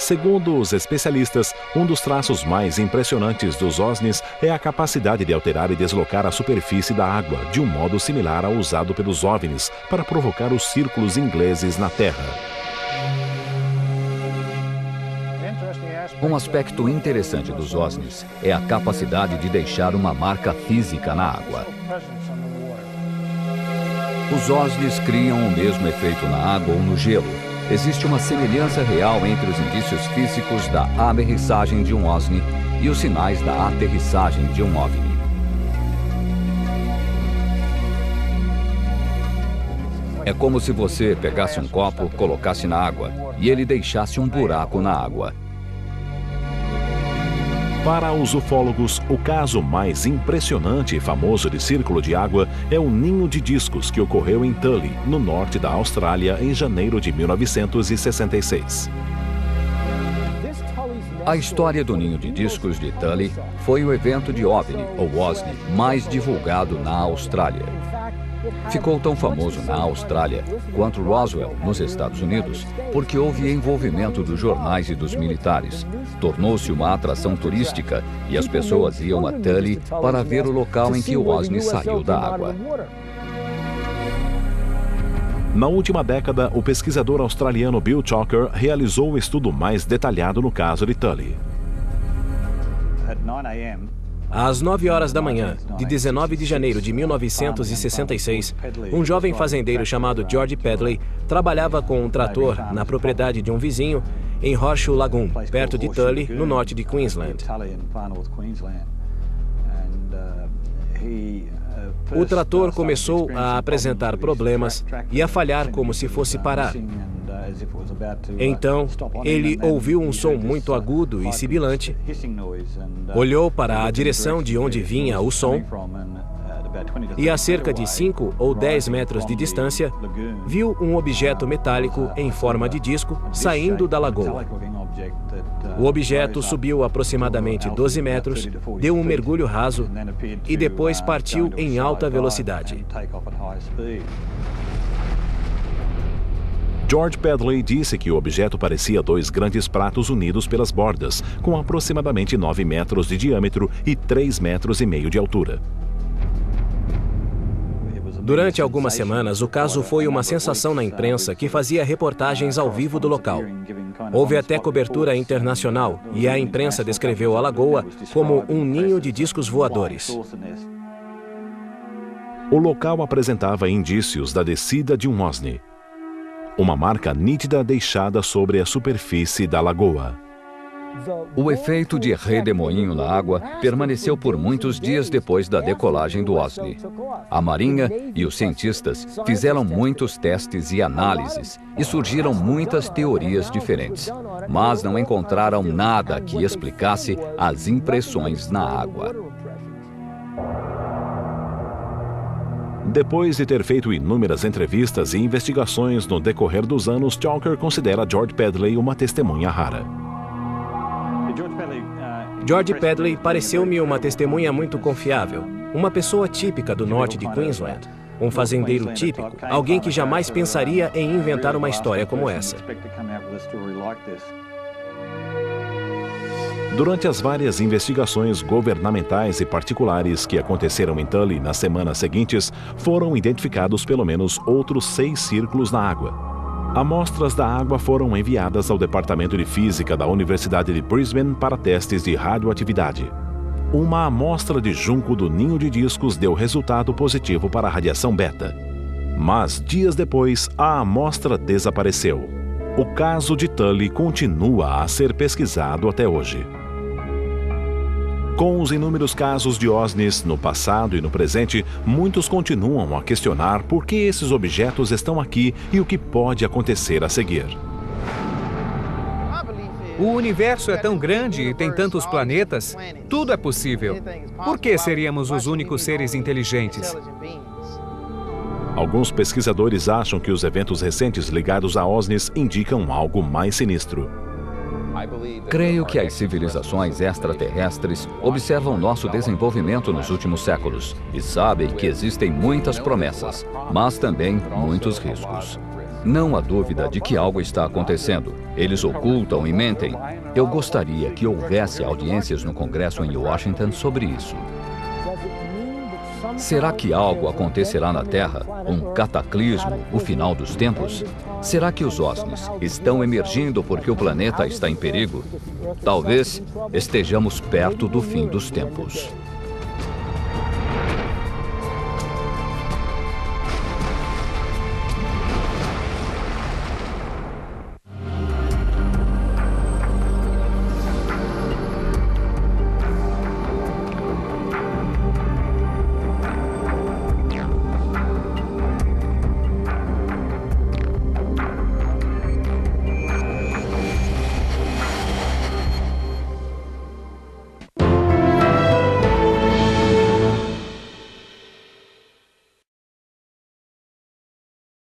Segundo os especialistas, um dos traços mais impressionantes dos OSNIs é a capacidade de alterar e deslocar a superfície da água de um modo similar ao usado pelos OVNIs para provocar os círculos ingleses na Terra. Um aspecto interessante dos OSNIs é a capacidade de deixar uma marca física na água. Os OSNIs criam o mesmo efeito na água ou no gelo. Existe uma semelhança real entre os indícios físicos da aterrissagem de um OSNI e os sinais da aterrissagem de um OVNI. É como se você pegasse um copo, colocasse na água e ele deixasse um buraco na água. Para os ufólogos, o caso mais impressionante e famoso de círculo de água é o ninho de discos que ocorreu em Tully, no norte da Austrália, em janeiro de 1966. A história do ninho de discos de Tully foi o evento de OVNI, ou OSNI, mais divulgado na Austrália. Ficou tão famoso na Austrália quanto Roswell, nos Estados Unidos, porque houve envolvimento dos jornais e dos militares. Tornou-se uma atração turística e as pessoas iam a Tully para ver o local em que o OSNI saiu da água. Na última década, o pesquisador australiano Bill Chalker realizou o estudo mais detalhado no caso de Tully. Às 9 horas da manhã, de 19 de janeiro de 1966, um jovem fazendeiro chamado George Pedley trabalhava com um trator na propriedade de um vizinho em Horseshoe Lagoon, perto de Tully, no norte de Queensland. O trator começou a apresentar problemas e a falhar como se fosse parar. Então, ele ouviu um som muito agudo e sibilante, olhou para a direção de onde vinha o som e, a cerca de 5 ou 10 metros de distância, viu um objeto metálico em forma de disco saindo da lagoa. O objeto subiu aproximadamente 12 metros, deu um mergulho raso e depois partiu em alta velocidade. George Pedley disse que o objeto parecia dois grandes pratos unidos pelas bordas, com aproximadamente 9 metros de diâmetro e 3,5 metros de altura. Durante algumas semanas, o caso foi uma sensação na imprensa que fazia reportagens ao vivo do local. Houve até cobertura internacional e a imprensa descreveu a lagoa como um ninho de discos voadores. O local apresentava indícios da descida de um OSNI. Uma marca nítida deixada sobre a superfície da lagoa. O efeito de redemoinho na água permaneceu por muitos dias depois da decolagem do OSNI. A Marinha e os cientistas fizeram muitos testes e análises e surgiram muitas teorias diferentes, mas não encontraram nada que explicasse as impressões na água. Depois de ter feito inúmeras entrevistas e investigações no decorrer dos anos, Chalker considera George Pedley uma testemunha rara. George Pedley pareceu-me uma testemunha muito confiável, uma pessoa típica do norte de Queensland, um fazendeiro típico, alguém que jamais pensaria em inventar uma história como essa. Durante as várias investigações governamentais e particulares que aconteceram em Tully nas semanas seguintes, foram identificados pelo menos outros 6 círculos na água. Amostras da água foram enviadas ao Departamento de Física da Universidade de Brisbane para testes de radioatividade. Uma amostra de junco do ninho de discos deu resultado positivo para a radiação beta. Mas, dias depois, a amostra desapareceu. O caso de Tully continua a ser pesquisado até hoje. Com os inúmeros casos de OSNIs no passado e no presente, muitos continuam a questionar por que esses objetos estão aqui e o que pode acontecer a seguir. O universo é tão grande e tem tantos planetas, tudo é possível. Por que seríamos os únicos seres inteligentes? Alguns pesquisadores acham que os eventos recentes ligados a OSNIs indicam algo mais sinistro. Creio que as civilizações extraterrestres observam nosso desenvolvimento nos últimos séculos e sabem que existem muitas promessas, mas também muitos riscos. Não há dúvida de que algo está acontecendo. Eles ocultam e mentem. Eu gostaria que houvesse audiências no Congresso em Washington sobre isso. Será que algo acontecerá na Terra? Um cataclismo? O final dos tempos? Será que os OVNIs estão emergindo porque o planeta está em perigo? Talvez estejamos perto do fim dos tempos.